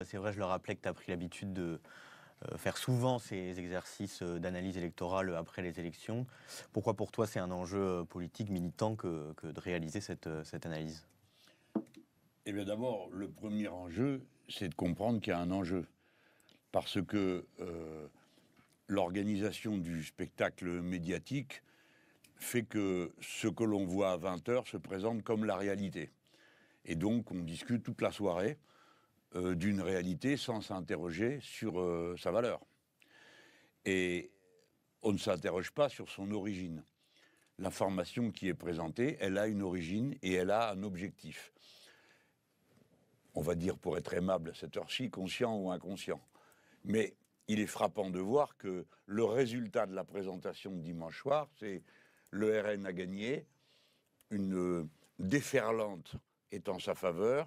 C'est vrai, je le rappelais que tu as pris l'habitude de faire souvent ces exercices d'analyse électorale après les élections. Pourquoi pour toi c'est un enjeu politique militant que de réaliser cette analyse? Eh bien d'abord, le premier enjeu, c'est de comprendre qu'il y a un enjeu. Parce que l'organisation du spectacle médiatique fait que ce que l'on voit à 20 heures se présente comme la réalité. Et donc on discute toute la soirée d'une réalité sans s'interroger sur sa valeur. Et on ne s'interroge pas sur son origine. L'information qui est présentée, elle a une origine et elle a un objectif. On va dire, pour être aimable à cette heure-ci, conscient ou inconscient. Mais il est frappant de voir que le résultat de la présentation de dimanche soir, c'est le RN a gagné, une déferlante est en sa faveur,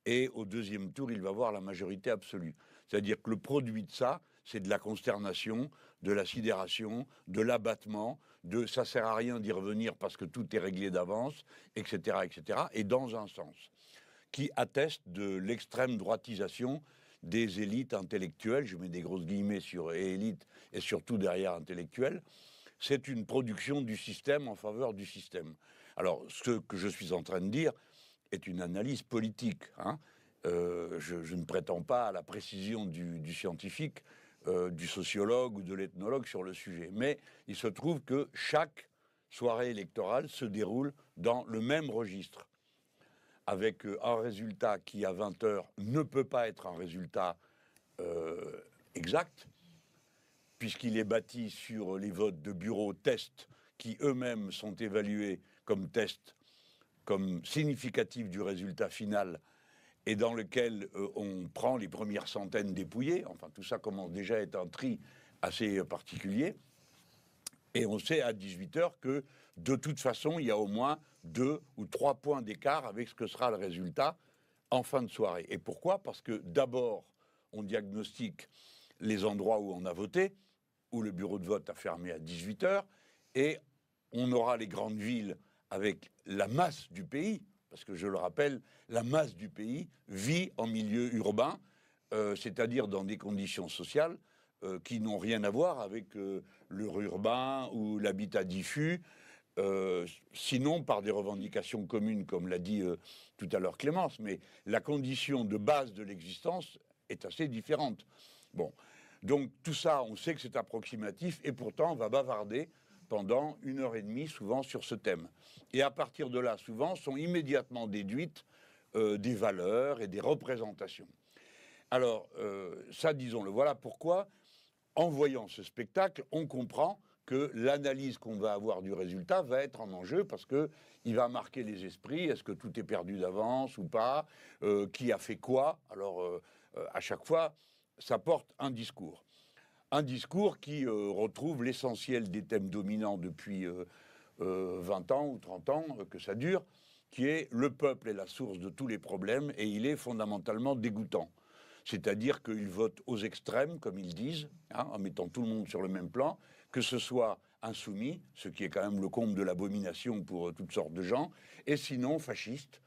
et au deuxième tour, il va avoir la majorité absolue. C'est-à-dire que le produit de ça, c'est de la consternation, de la sidération, de l'abattement, de ça sert à rien d'y revenir parce que tout est réglé d'avance, etc., etc., et dans un sens qui atteste de l'extrême droitisation des élites intellectuelles, je mets des grosses guillemets sur élite et surtout derrière intellectuelles. C'est une production du système en faveur du système. Alors, ce que je suis en train de dire est une analyse politique. Je ne prétends pas à la précision du scientifique, du sociologue ou de l'ethnologue sur le sujet. Mais il se trouve que chaque soirée électorale se déroule dans le même registre, avec un résultat qui, à 20 heures, ne peut pas être un résultat exact, puisqu'il est bâti sur les votes de bureaux tests qui eux-mêmes sont évalués comme tests, comme significatifs du résultat final, et dans lequel on prend les premières centaines dépouillées. Enfin, tout ça commence déjà à être un tri assez particulier. Et on sait à 18h que, de toute façon, il y a au moins 2 ou 3 points d'écart avec ce que sera le résultat en fin de soirée. Et pourquoi ? Parce que d'abord, on diagnostique les endroits où on a voté, où le bureau de vote a fermé à 18h, et on aura les grandes villes avec la masse du pays, parce que je le rappelle, la masse du pays vit en milieu urbain, c'est-à-dire dans des conditions sociales qui n'ont rien à voir avec le urbain ou l'habitat diffus, sinon par des revendications communes, comme l'a dit tout à l'heure Clémence, mais la condition de base de l'existence est assez différente. Bon, donc tout ça, on sait que c'est approximatif, et pourtant on va bavarder pendant 1h30, souvent sur ce thème. Et à partir de là, souvent, sont immédiatement déduites des valeurs et des représentations. Alors, ça, disons-le, voilà pourquoi, en voyant ce spectacle, on comprend que l'analyse qu'on va avoir du résultat va être en enjeu, parce qu'il va marquer les esprits. Est-ce que tout est perdu d'avance ou pas ? Qui a fait quoi ? Alors, à chaque fois, ça porte un discours. Un discours qui retrouve l'essentiel des thèmes dominants depuis 20 ans ou 30 ans que ça dure, qui est le peuple est la source de tous les problèmes et il est fondamentalement dégoûtant. C'est-à-dire qu'ils votent aux extrêmes, comme ils disent, en mettant tout le monde sur le même plan, que ce soit insoumis, ce qui est quand même le comble de l'abomination pour toutes sortes de gens, et sinon fascistes,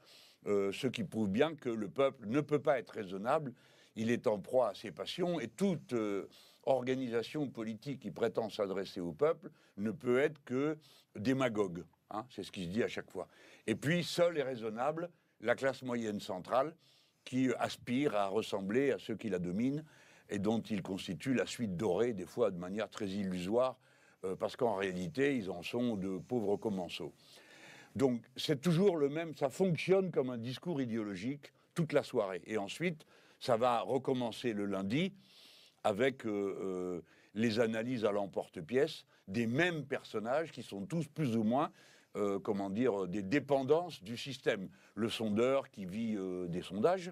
ce qui prouve bien que le peuple ne peut pas être raisonnable, il est en proie à ses passions, et toute organisation politique qui prétend s'adresser au peuple ne peut être que démagogue. C'est ce qui se dit à chaque fois. Et puis, seule est raisonnable la classe moyenne centrale, qui aspire à ressembler à ceux qui la dominent et dont ils constituent la suite dorée, des fois de manière très illusoire, parce qu'en réalité, ils en sont de pauvres commensaux. Donc, c'est toujours le même, ça fonctionne comme un discours idéologique toute la soirée. Et ensuite, ça va recommencer le lundi avec les analyses à l'emporte-pièce des mêmes personnages qui sont tous plus ou moins des dépendances du système. Le sondeur qui vit des sondages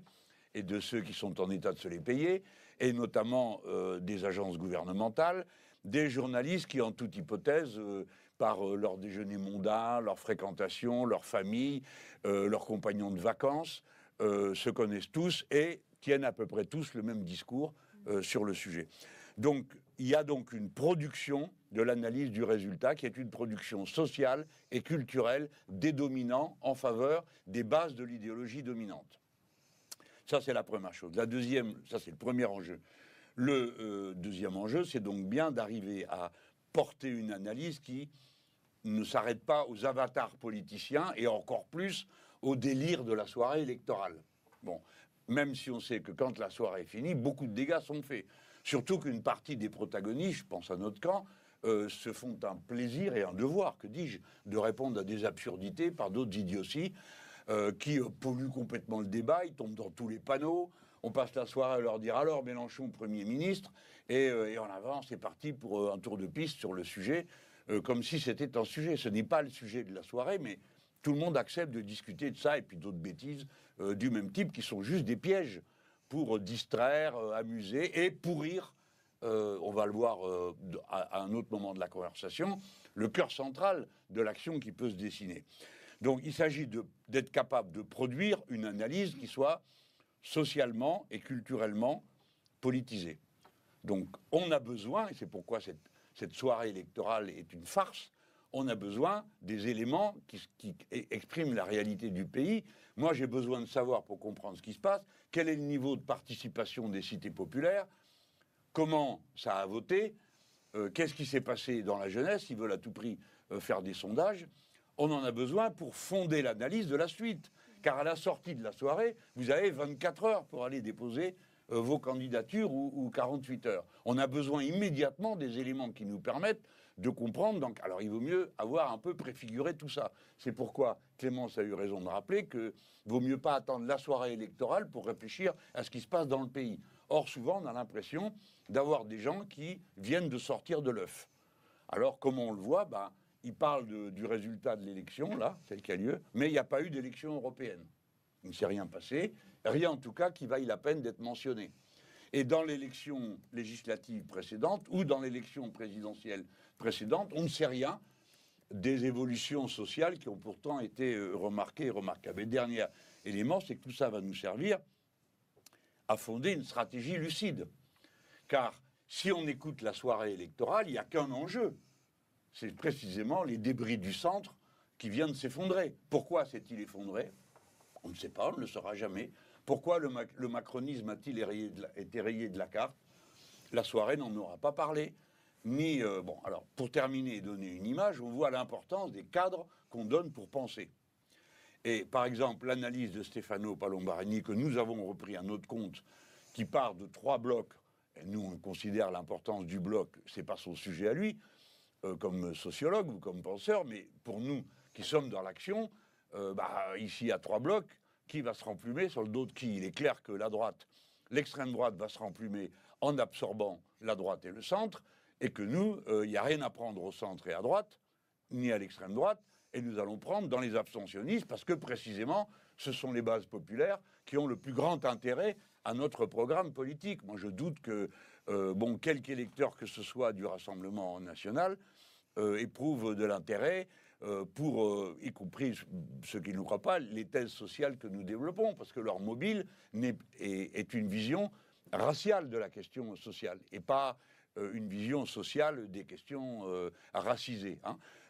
et de ceux qui sont en état de se les payer, et notamment des agences gouvernementales, des journalistes qui, en toute hypothèse, par leur déjeuner mondain, leur fréquentation, leur famille, leurs compagnons de vacances, se connaissent tous et tiennent à peu près tous le même discours sur le sujet. Donc, il y a donc une production de l'analyse du résultat qui est une production sociale et culturelle des dominants en faveur des bases de l'idéologie dominante. Ça, c'est la première chose. La deuxième, ça, c'est le premier enjeu. Le deuxième enjeu, c'est donc bien d'arriver à porter une analyse qui ne s'arrête pas aux avatars politiciens et encore plus au délire de la soirée électorale. Bon, même si on sait que quand la soirée est finie, beaucoup de dégâts sont faits. Surtout qu'une partie des protagonistes, je pense à notre camp, se font un plaisir et un devoir, que dis-je, de répondre à des absurdités par d'autres idioties qui polluent complètement le débat, ils tombent dans tous les panneaux. On passe la soirée à leur dire alors Mélenchon Premier ministre et en avant c'est parti pour un tour de piste sur le sujet, comme si c'était un sujet. Ce n'est pas le sujet de la soirée, mais tout le monde accepte de discuter de ça et puis d'autres bêtises du même type qui sont juste des pièges pour distraire, amuser et pourrir, on va le voir à un autre moment de la conversation, le cœur central de l'action qui peut se dessiner. Donc il s'agit d'être capable de produire une analyse qui soit socialement et culturellement politisée. Donc on a besoin, et c'est pourquoi cette soirée électorale est une farce, on a besoin des éléments qui expriment la réalité du pays. Moi, j'ai besoin de savoir, pour comprendre ce qui se passe, quel est le niveau de participation des cités populaires, comment ça a voté, qu'est-ce qui s'est passé dans la jeunesse, ils veulent à tout prix faire des sondages. On en a besoin pour fonder l'analyse de la suite. Car à la sortie de la soirée, vous avez 24 heures pour aller déposer vos candidatures ou 48 heures. On a besoin immédiatement des éléments qui nous permettent de comprendre. Donc, alors, il vaut mieux avoir un peu préfiguré tout ça. C'est pourquoi Clémence a eu raison de rappeler qu'il vaut mieux pas attendre la soirée électorale pour réfléchir à ce qui se passe dans le pays. Or, souvent, on a l'impression d'avoir des gens qui viennent de sortir de l'œuf. Alors, comme on le voit, il parle du résultat de l'élection, là, celle qui a lieu, mais il n'y a pas eu d'élection européenne. Il ne s'est rien passé, rien en tout cas qui vaille la peine d'être mentionné. Et dans l'élection législative précédente ou dans l'élection présidentielle précédente, on ne sait rien des évolutions sociales qui ont pourtant été remarquées et remarquables. Et dernier élément, c'est que tout ça va nous servir à fonder une stratégie lucide. Car si on écoute la soirée électorale, il n'y a qu'un enjeu. C'est précisément les débris du centre qui viennent de s'effondrer. Pourquoi s'est-il effondré ? On ne sait pas, on ne le saura jamais. Pourquoi le macronisme a-t-il été rayé de la carte ? La soirée n'en aura pas parlé. Alors, pour terminer et donner une image, on voit l'importance des cadres qu'on donne pour penser. Et par exemple, l'analyse de Stefano Palombarini, que nous avons repris à notre compte, qui part de 3 blocs, et nous on considère l'importance du bloc, c'est pas son sujet à lui, comme sociologue ou comme penseur, mais pour nous qui sommes dans l'action, ici il y a 3 blocs, qui va se remplumer sur le dos de qui ? Il est clair que la droite, l'extrême droite va se remplumer en absorbant la droite et le centre, et que nous, il n'y a rien à prendre au centre et à droite, ni à l'extrême droite, et nous allons prendre dans les abstentionnistes, parce que précisément, ce sont les bases populaires qui ont le plus grand intérêt à notre programme politique. Moi, je doute que, quelque électeur que ce soit du Rassemblement national éprouve de l'intérêt pour, y compris ceux qui ne croient pas, les thèses sociales que nous développons, parce que leur mobile est une vision raciale de la question sociale, et pas une vision sociale des questions racisées.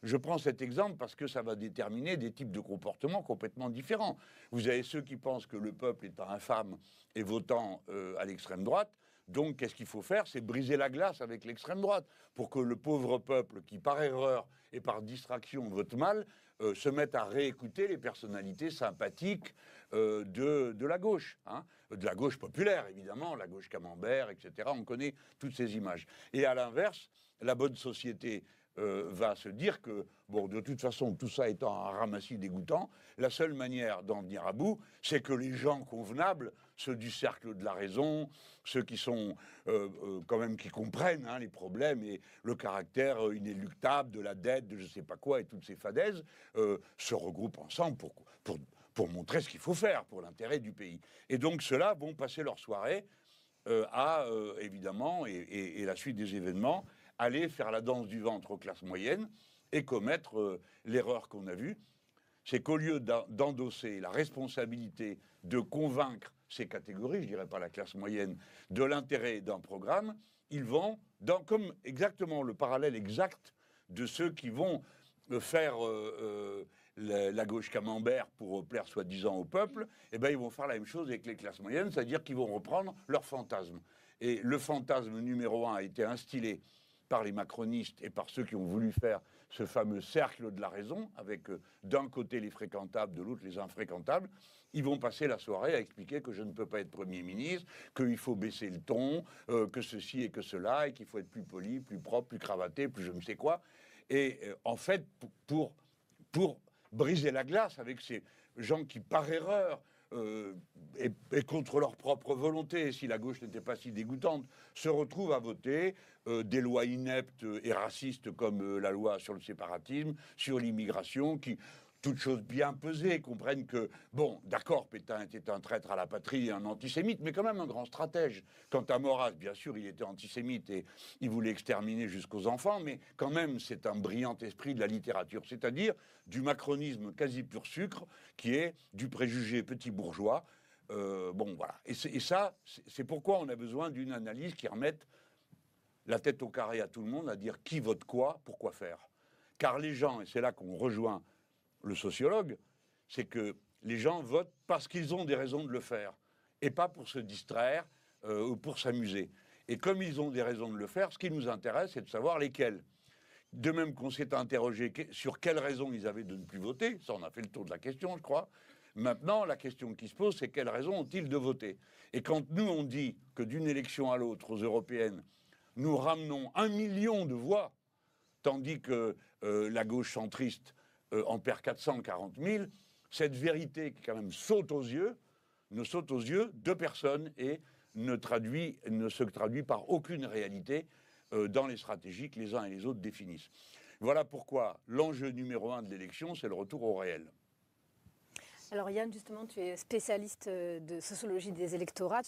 Je prends cet exemple parce que ça va déterminer des types de comportements complètement différents. Vous avez ceux qui pensent que le peuple est infâme et votant à l'extrême droite. Donc, qu'est-ce qu'il faut faire ? C'est briser la glace avec l'extrême droite pour que le pauvre peuple, qui par erreur et par distraction vote mal, se mette à réécouter les personnalités sympathiques de la gauche. De la gauche populaire, évidemment, la gauche camembert, etc. On connaît toutes ces images. Et à l'inverse, la bonne société va se dire que, de toute façon, tout ça étant un ramassis dégoûtant, la seule manière d'en venir à bout, c'est que les gens convenables, ceux du cercle de la raison, ceux qui sont quand même qui comprennent les problèmes et le caractère inéluctable de la dette, de je sais pas quoi et toutes ces fadaises, se regroupent ensemble pour montrer ce qu'il faut faire pour l'intérêt du pays. Et donc ceux-là vont passer leur soirée évidemment, et la suite des événements, aller faire la danse du ventre aux classes moyennes et commettre l'erreur qu'on a vue, c'est qu'au lieu d'endosser la responsabilité de convaincre ces catégories, je dirais pas la classe moyenne, de l'intérêt d'un programme, ils vont, comme exactement le parallèle exact de ceux qui vont faire la gauche camembert pour plaire soi-disant au peuple, eh ben, ils vont faire la même chose avec les classes moyennes, c'est-à-dire qu'ils vont reprendre leur fantasme. Et le fantasme numéro 1 a été instillé par les macronistes et par ceux qui ont voulu faire ce fameux cercle de la raison, avec d'un côté les fréquentables, de l'autre les infréquentables. Ils vont passer la soirée à expliquer que je ne peux pas être Premier ministre, qu'il faut baisser le ton, que ceci et que cela, et qu'il faut être plus poli, plus propre, plus cravaté, plus je ne sais quoi. Et en fait, pour briser la glace avec ces gens qui, par erreur, et contre leur propre volonté, si la gauche n'était pas si dégoûtante, se retrouvent à voter des lois ineptes et racistes comme la loi sur le séparatisme, sur l'immigration, qui, toutes choses bien pesées, comprennent que, bon, d'accord, Pétain était un traître à la patrie et un antisémite, mais quand même un grand stratège. Quant à Maurras, bien sûr, il était antisémite et il voulait exterminer jusqu'aux enfants, mais quand même, c'est un brillant esprit de la littérature, c'est-à-dire du macronisme quasi pur sucre, qui est du préjugé petit bourgeois. Bon, voilà. Et ça, c'est pourquoi on a besoin d'une analyse qui remette la tête au carré à tout le monde, à dire qui vote quoi, pourquoi faire. Car les gens, et c'est là qu'on rejoint le sociologue, c'est que les gens votent parce qu'ils ont des raisons de le faire, et pas pour se distraire ou pour s'amuser. Et comme ils ont des raisons de le faire, ce qui nous intéresse, c'est de savoir lesquelles. De même qu'on s'est interrogé sur quelles raisons ils avaient de ne plus voter, ça on a fait le tour de la question, je crois. Maintenant, la question qui se pose, c'est quelles raisons ont-ils de voter? Et quand nous, on dit que d'une élection à l'autre, aux européennes, nous ramenons 1 million de voix, tandis que la gauche centriste en perd 440 000, cette vérité qui quand même saute aux yeux de personnes et ne se traduit par aucune réalité dans les stratégies que les uns et les autres définissent. Voilà pourquoi l'enjeu numéro 1 de l'élection, c'est le retour au réel. Alors Yann, justement, tu es spécialiste de sociologie des électorats.